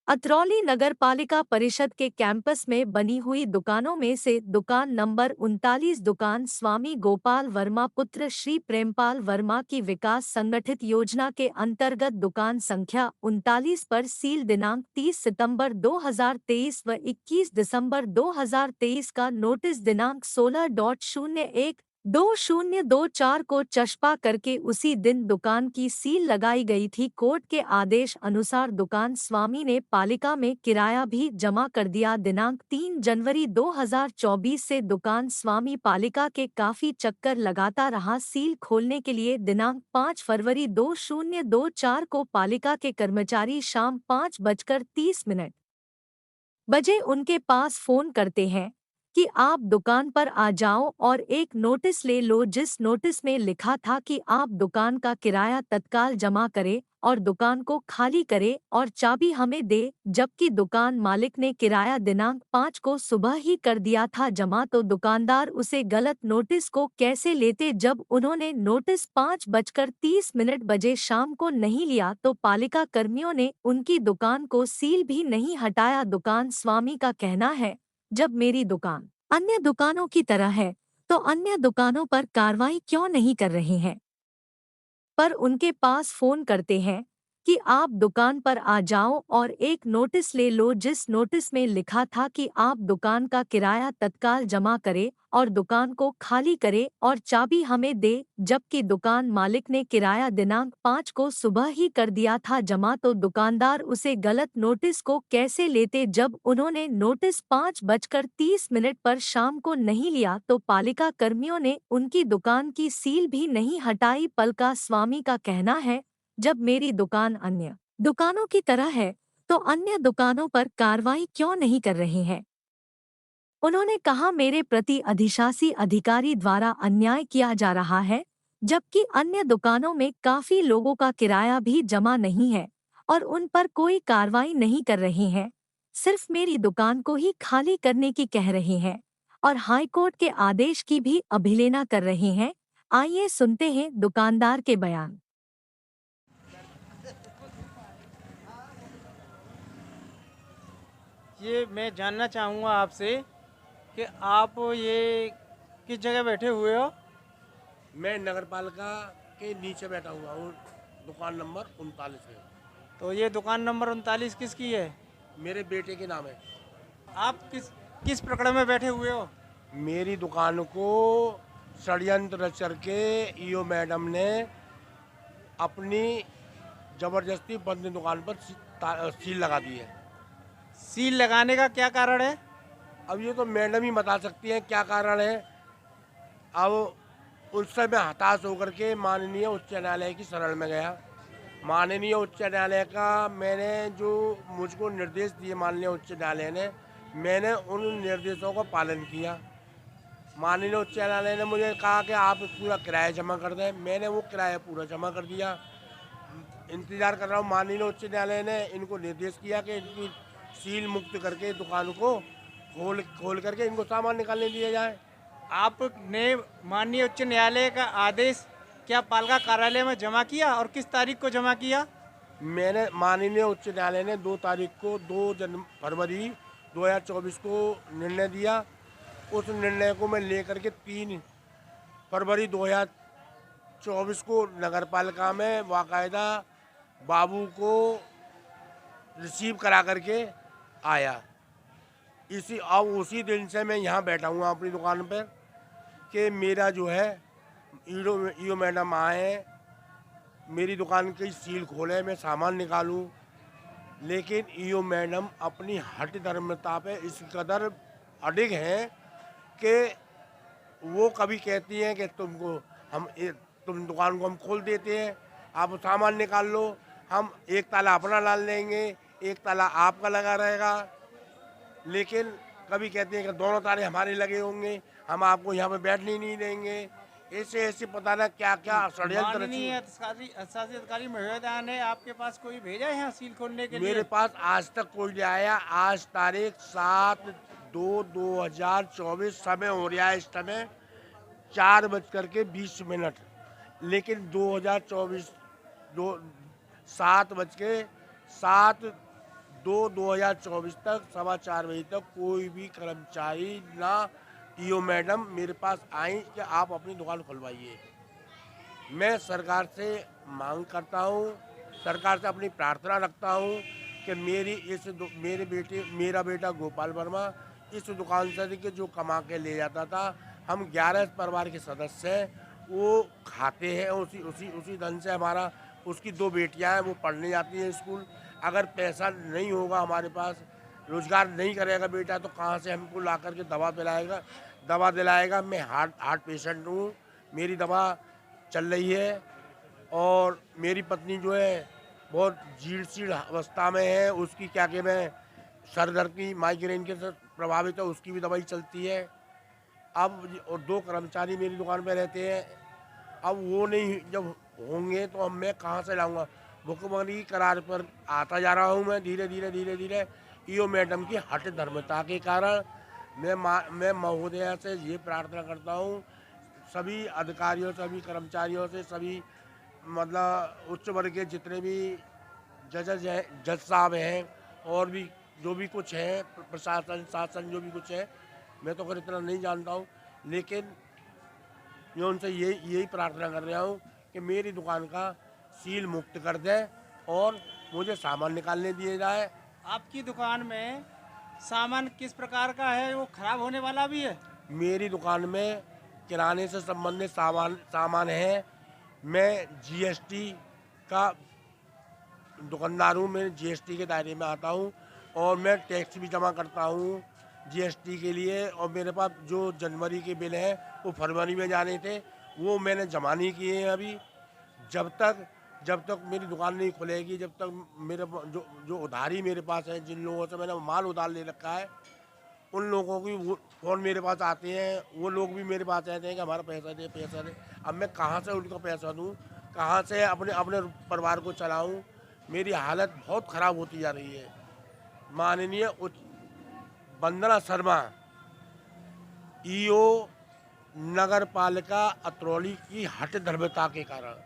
अतरौली नगर पालिका परिषद के कैंपस में बनी हुई दुकानों में से दुकान नंबर 39 दुकान स्वामी गोपाल वर्मा पुत्र श्री प्रेमपाल वर्मा की विकास संगठित योजना के अंतर्गत दुकान संख्या 39 पर सील दिनांक 30 सितंबर 2023 व 21 दिसंबर 2023 का नोटिस दिनांक 16.01/2024 को चस्पा करके उसी दिन दुकान की सील लगाई गई थी। कोर्ट के आदेश अनुसार दुकान स्वामी ने पालिका में किराया भी जमा कर दिया। दिनांक 3 जनवरी 2024 से दुकान स्वामी पालिका के काफी चक्कर लगाता रहा। सील खोलने के लिए दिनांक 5 फरवरी 2024 को पालिका के कर्मचारी शाम 5:30 बजे उनके पास फोन करते हैं कि आप दुकान पर आ जाओ और एक नोटिस ले लो, जिस नोटिस में लिखा था कि आप दुकान का किराया तत्काल जमा करें और दुकान को खाली करें और चाबी हमें दे। जबकि दुकान मालिक ने किराया दिनांक 5 को सुबह ही कर दिया था जमा, तो दुकानदार उसे गलत नोटिस को कैसे लेते। जब उन्होंने नोटिस 5:30 बजे शाम को नहीं लिया तो पालिका कर्मियों ने उनकी दुकान को सील भी नहीं हटाया। दुकान स्वामी का कहना है, जब मेरी दुकान अन्य दुकानों की तरह है तो अन्य दुकानों पर कार्रवाई क्यों नहीं कर रहे हैं। पर उनके पास फोन करते हैं कि आप दुकान पर आ जाओ और एक नोटिस ले लो, जिस नोटिस में लिखा था कि आप दुकान का किराया तत्काल जमा करें और दुकान को खाली करें और चाबी हमें दे। जबकि दुकान मालिक ने किराया दिनांक 5 को सुबह ही कर दिया था जमा, तो दुकानदार उसे गलत नोटिस को कैसे लेते। जब उन्होंने नोटिस 5:30 पर शाम को नहीं लिया तो पालिका कर्मियों ने उनकी दुकान की सील भी नहीं हटाई। पलका स्वामी का कहना है, जब मेरी दुकान अन्य दुकानों की तरह है तो अन्य दुकानों पर कार्रवाई क्यों नहीं कर रहे हैं। उन्होंने कहा, मेरे प्रति अधिशासी अधिकारी द्वारा अन्याय किया जा रहा है, जबकि अन्य दुकानों में काफी लोगों का किराया भी जमा नहीं है और उन पर कोई कार्रवाई नहीं कर रहे हैं, सिर्फ मेरी दुकान को ही खाली करने की कह रहे हैं और हाईकोर्ट के आदेश की भी अवहेलना कर रहे हैं। आइए सुनते हैं दुकानदार के बयान। ये मैं जानना चाहूँगा आपसे कि आप ये किस जगह बैठे हुए हो? मैं नगर पालिका के नीचे बैठा हुआ हूँ, दुकान नंबर 39 है। तो ये दुकान नंबर 39 किसकी है? मेरे बेटे के नाम है। आप किस प्रकरण में बैठे हुए हो? मेरी दुकान को षड्यंत्र रच करके ईओ मैडम ने अपनी ज़बरदस्ती बंद दुकान पर सील लगा दी है। सील लगाने का क्या कारण है? अब ये तो मैडम ही बता सकती हैं क्या कारण है। अब उससे मैं हताश होकर के माननीय उच्च न्यायालय की शरण में गया। माननीय उच्च न्यायालय का मैंने जो मुझको निर्देश दिए माननीय उच्च न्यायालय ने, मैंने उन निर्देशों का पालन किया। माननीय उच्च न्यायालय ने मुझे कहा कि आप पूरा किराया जमा कर दें। मैंने वो किराया पूरा जमा कर दिया। इंतज़ार कर रहा हूँ। माननीय उच्च न्यायालय ने इनको निर्देश किया कि इनकी सील मुक्त करके दुकान को खोल करके इनको सामान निकालने दिया जाए। आपने माननीय उच्च न्यायालय का आदेश क्या पालिका कार्यालय में जमा किया और किस तारीख को जमा किया? मैंने माननीय उच्च न्यायालय ने 2 तारीख को 2 फरवरी 2024 को निर्णय दिया। उस निर्णय को मैं लेकर के 3 फरवरी 2024 को नगर पालिका में बाकायदा बाबू को रिसीव करा करके आया। उसी दिन से मैं यहाँ बैठा हूँ अपनी दुकान पर कि मेरा जो है ईओ मैडम आए, मेरी दुकान की सील खोले, मैं सामान निकालूं। लेकिन ईओ मैडम अपनी हठ धर्मता पे इस कदर अडिग हैं कि वो कभी कहती हैं कि तुम दुकान को हम खोल देते हैं, आप सामान निकाल लो, हम एक ताला अपना डाल देंगे, एक ताला आपका लगा रहेगा। लेकिन कभी कहते हैं कि दोनों ताले हमारे लगे होंगे, हम आपको यहाँ पे बैठने नहीं देंगे। ऐसे पता ना क्या क्या षड्यंत्र। माननीय अधिकारी महोदया ने आपके पास कोई भेजा है यहाँ सील खोलने के लिए? मेरे पास आज तक कोई नहीं आया। आज तारीख 7/2/2024 समय हो रहा है इस समय 4:20। लेकिन 2024 7:07 2024 तक 4:15 बजे तक कोई भी कर्मचारी ना ईओ मैडम मेरे पास आई कि आप अपनी दुकान खुलवाइए। मैं सरकार से मांग करता हूँ, सरकार से अपनी प्रार्थना रखता हूँ कि मेरा बेटा गोपाल वर्मा इस दुकान से कि जो कमा के ले जाता था, हम 11 परिवार के सदस्य हैं, वो खाते हैं उसी धन से। हमारा उसकी 2 बेटियां हैं, वो पढ़ने जाती हैं स्कूल। अगर पैसा नहीं होगा हमारे पास, रोजगार नहीं करेगा बेटा, तो कहाँ से हमको ला करके दवा दिलाएगा। मैं हार्ट पेशेंट हूँ, मेरी दवा चल रही है और मेरी पत्नी जो है बहुत जीर्ण अवस्था में है, उसकी क्या कहते हैं सर दर्द की माइग्रेन के से प्रभावित है, उसकी भी दवाई चलती है। अब और 2 कर्मचारी मेरी दुकान पे रहते हैं, अब वो नहीं जब होंगे तो अब मैं कहाँ से लाऊंगा। भुखमरी की करार पर आता जा रहा हूँ मैं धीरे धीरे ईओ मैडम की हठ धर्मता के कारण। मैं महोदया से ये प्रार्थना करता हूँ, सभी अधिकारियों, सभी कर्मचारियों से, सभी मतलब उच्च वर्ग के जितने भी जज साहब हैं और भी जो भी कुछ है, प्रशासन शासन जो भी कुछ है, मैं तो खैर इतना नहीं जानता हूँ, लेकिन मैं उनसे यही प्रार्थना कर रहा हूँ कि मेरी दुकान का सील मुक्त कर दें और मुझे सामान निकालने दिए जाए। आपकी दुकान में सामान किस प्रकार का है, वो खराब होने वाला भी है? मेरी दुकान में किराने से संबंधित सामान है। मैं जीएसटी का दुकानदार हूँ, मैं जीएसटी के दायरे में आता हूँ और मैं टैक्स भी जमा करता हूँ जीएसटी के लिए। और मेरे पास जो जनवरी के बिल हैं वो फरवरी में जाने थे, वो मैंने जमा नहीं किए हैं अभी। जब तक मेरी दुकान नहीं खुलेगी, जब तक मेरे जो उधारी मेरे पास है, जिन लोगों से मैंने माल उधार ले रखा है, उन लोगों की फ़ोन मेरे पास आते हैं, वो लोग भी मेरे पास कहते हैं कि हमारा पैसा दे। अब मैं कहाँ से उनको पैसा दूँ, कहाँ से अपने परिवार को चलाऊँ। मेरी हालत बहुत ख़राब होती जा रही है। माननीय वंदना शर्मा ईओ नगर पालिका अतरौली की हठ धर्मता के कारण